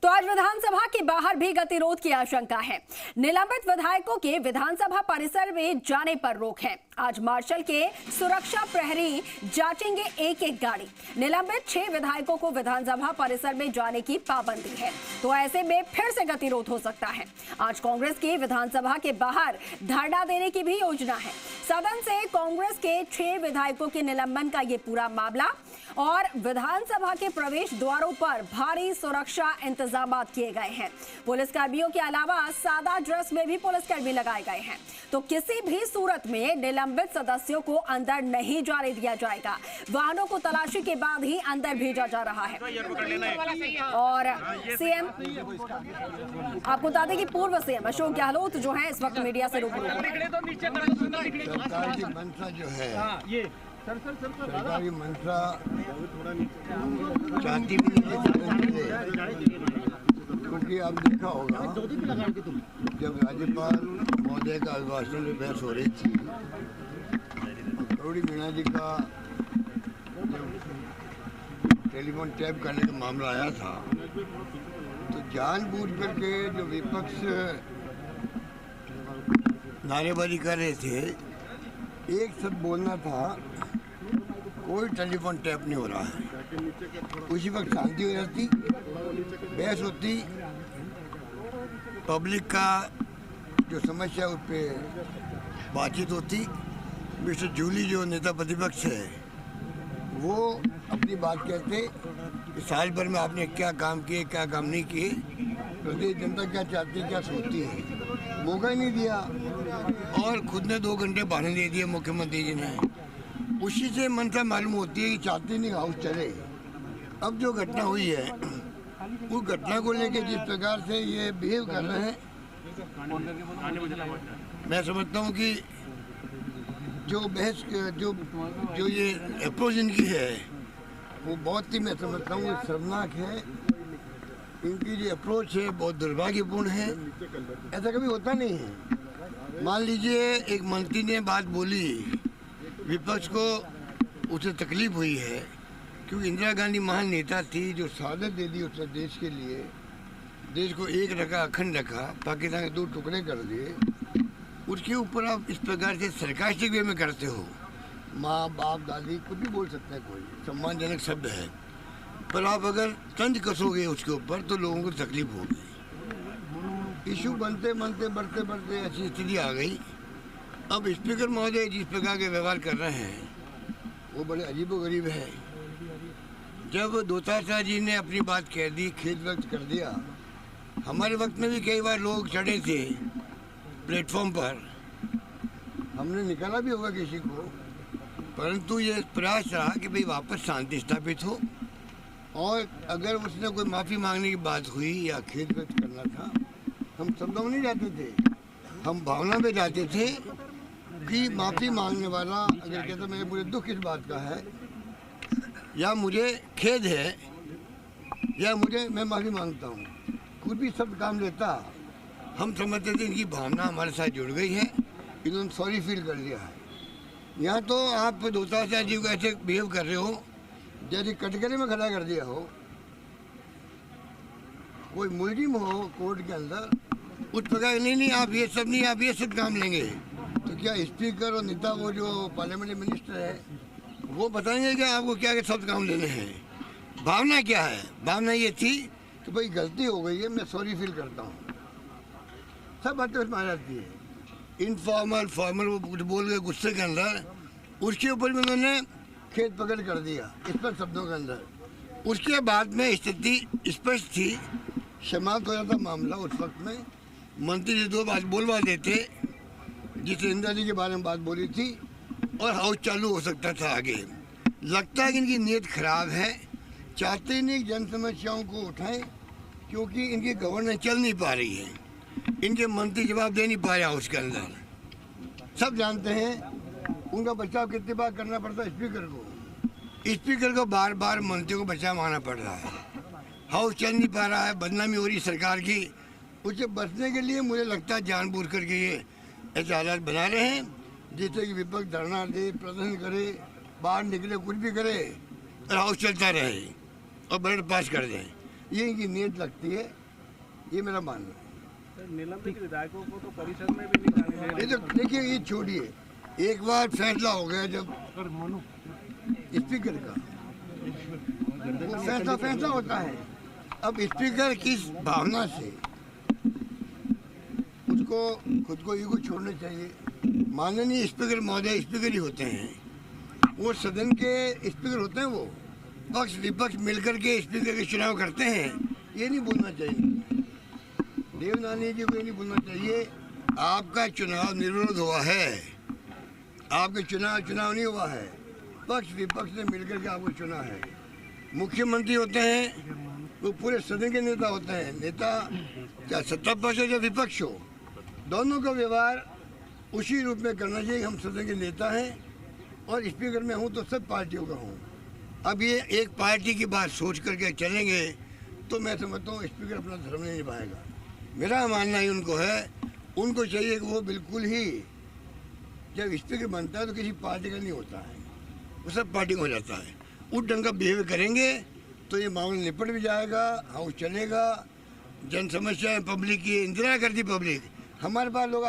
तो आज विधानसभा के बाहर भी गतिरोध की आशंका है। निलंबित विधायकों के विधानसभा परिसर में जाने पर रोक है। आज मार्शल के सुरक्षा प्रहरी जांचेंगे एक एक गाड़ी। निलंबित 6 विधायकों को विधानसभा परिसर में जाने की पाबंदी है, तो ऐसे में फिर से गतिरोध हो सकता है। आज कांग्रेस की विधानसभा के बाहर धरना देने की भी योजना है। सदन से कांग्रेस के 6 विधायकों के निलंबन का ये पूरा मामला और विधानसभा के प्रवेश द्वारों पर भारी सुरक्षा इंतजाम किए गए हैं। पुलिसकर्मियों के अलावा सादा ड्रेस में भी पुलिसकर्मी लगाए गए हैं। तो किसी भी सूरत में निलंबित सदस्यों को अंदर नहीं जाने दिया जाएगा। वाहनों को तलाशी के बाद ही अंदर भेजा जा रहा है। और सीएम आपको बता दें कि पूर्व सीएम अशोक गहलोत जो है इस वक्त मीडिया से रूबरू हैं। सरकार की मंशा जो है, सरकार की मंशा चाहती भी नहीं, क्योंकि आप देखा होगा जब राज्यपाल महोदय का अभिभाषण में बहस हो रही थी, करोड़ी मीणा जी का टेलीफोन टैप करने का मामला आया था, तो जानबूझ करके जो विपक्ष नारेबाजी कर रहे थे, एक शब्द बोलना था, कोई टेलीफोन टैप नहीं हो रहा है। उसी वक्त शांति हो जाती, बहस होती, पब्लिक का जो समस्या उस पर बातचीत होती। मिस्टर जूली जो नेता प्रतिपक्ष है, वो अपनी बात कहते कि साल भर में आपने क्या काम किए, क्या काम नहीं किए, प्रदेश जनता क्या चाहती है, क्या सोचती है। मौका ही नहीं दिया और खुद ने 2 घंटे बहाने दे दिए मुख्यमंत्री जी ने। उसी से मनसा मालूम होती है कि चाहते नहीं हाउस चले। अब जो घटना हुई है, उस घटना को लेकर जिस प्रकार से ये बिहेव कर रहे हैं, मैं समझता हूँ कि जो बहस जो ये अप्रोच इनकी है, वो बहुत ही, मैं समझता हूँ, शर्मनाक है। इनकी जो अप्रोच है बहुत दुर्भाग्यपूर्ण है। ऐसा कभी होता नहीं है। मान लीजिए एक मंत्री ने बात बोली, विपक्ष को उसे तकलीफ हुई है, क्योंकि इंदिरा गांधी महान नेता थी जो शहादत दे दी उसने देश के लिए, देश को एक रखा, अखंड रखा, पाकिस्तान के 2 टुकड़े कर दिए। उसके ऊपर आप इस प्रकार से सरकास्टिक वे में करते हो। माँ बाप दादी कुछ भी बोल सकते हैं, कोई सम्मानजनक शब्द है, पर आप अगर तंज कसोगे उसके ऊपर तो लोगों को तकलीफ होगी। इशू बनते बनते बढ़ते बढ़ते ऐसी स्थिति आ गई। अब स्पीकर महोदय जिस प्रकार के व्यवहार कर रहे हैं वो बड़े अजीबोगरीब है। जब दोतारा जी ने अपनी बात कह दी, खेद व्यक्त कर दिया, हमारे वक्त में भी कई बार लोग चढ़े थे प्लेटफॉर्म पर, हमने निकाला भी होगा किसी को, परंतु ये प्रयास रहा कि भाई वापस शांति स्थापित हो। और अगर उसने कोई माफ़ी मांगने की बात हुई या खेद व्यक्त करना था, हम शब्दों में नहीं जाते थे, हम भावना में जाते थे कि माफ़ी मांगने वाला अगर कहता मेरे पूरे दुख इस बात का है, या मुझे खेद है, या मैं माफ़ी मांगता हूँ, कुछ भी शब्द काम लेता, हम समझते थे इनकी भावना हमारे साथ जुड़ गई है, इन्होंने सॉरी फील कर लिया है। यहाँ तो आप दोतारा जी को ऐसे बिहेव कर रहे हो जैसे कटघरे में खड़ा कर दिया हो। कोई मुलजिम हो कोर्ट के अंदर, उस प्रकार नहीं आप ये सब नहीं, आप ये सब काम लेंगे, तो क्या स्पीकर और नेता वो जो पार्लियामेंट्री मिनिस्टर है वो बताएंगे क्या आपको क्या क्या शब्द काम लेने हैं? भावना क्या है? भावना ये थी कि भाई गलती हो गई है, मैं सॉरी फील करता हूँ। सब बातें उसमें आ जाती है। इनफॉर्मल फॉर्मल वो कुछ बोल गए गुस्से के अंदर, उसके ऊपर भी उन्होंने खेत पकड़ कर दिया इस पर शब्दों के अंदर। उसके बाद में स्थिति स्पष्ट थी, समाप्त हो जाता मामला। उस वक्त में मंत्री जी 2 बात बोलवा देते, जिसे इंदिरा जी के बारे में बात बोली थी, और हाउस चालू हो सकता था आगे। लगता है कि इनकी नीयत खराब है, चाहते ही नहीं जन समस्याओं को उठाएं, क्योंकि इनकी गवर्नेंस चल नहीं पा रही है, इनके मंत्री जवाब दे नहीं पा रहे हाउस के अंदर। सब जानते हैं उनका बचाव कितनी बार करना पड़ता है स्पीकर को बार बार मंत्रियों को बचाव मांगना पड़ रहा है। हाउस चल नहीं पा रहा है, बदनामी हो रही सरकार की। उसे बचने के लिए मुझे लगता है जानबूझ करके ये ऐसे हालात बना रहे हैं, जिससे कि विपक्ष धरना दे, प्रदर्शन करे, बाहर निकले, कुछ भी करे और हाउस चलता रहे और बजट पास कर दें। ये इनकी नीयत लगती है, ये मेरा मानना है। निलंबित विधायकों को तो परिषद में भी नहीं जाने दे रहे। ये तो देखिए, ये छोड़िए, एक बार फैसला हो गया जब स्पीकर का, वो फैसला होता है। अब स्पीकर किस भावना से उसको खुद को ईगो छोड़ना चाहिए। माननीय स्पीकर महोदय स्पीकर ही होते हैं, वो सदन के स्पीकर होते हैं, वो पक्ष विपक्ष मिलकर के स्पीकर के चुनाव करते हैं। ये नहीं बोलना चाहिए, देवनानी जी को ये नहीं बोलना चाहिए आपका चुनाव निर्विरोध हुआ है, आपके चुनाव नहीं हुआ है, पक्ष विपक्ष ने मिलकर के आपको चुना है। मुख्यमंत्री होते हैं, वो पूरे सदन के नेता होते हैं। नेता चाहे सत्ता पक्ष हो या विपक्ष हो, दोनों का व्यवहार उसी रूप में करना चाहिए। हम सदन के नेता हैं और स्पीकर में हूँ तो सब पार्टियों का हूँ। अब ये एक पार्टी की बात सोच करके चलेंगे तो मैं समझता हूँ स्पीकर अपना धर्म नहीं निभाएगा। मेरा मानना ही उनको है, उनको चाहिए कि वो बिल्कुल ही जब स्पीकर बनता है तो किसी पार्टी का नहीं होता है, वो सब पार्टी का हो जाता है। उस ढंग का बिहेव करेंगे तो ये मामला निपट भी जाएगा, हाउस चलेगा। जन समस्या पब्लिक की इंतजार करती पब्लिक, हमारे पास लोग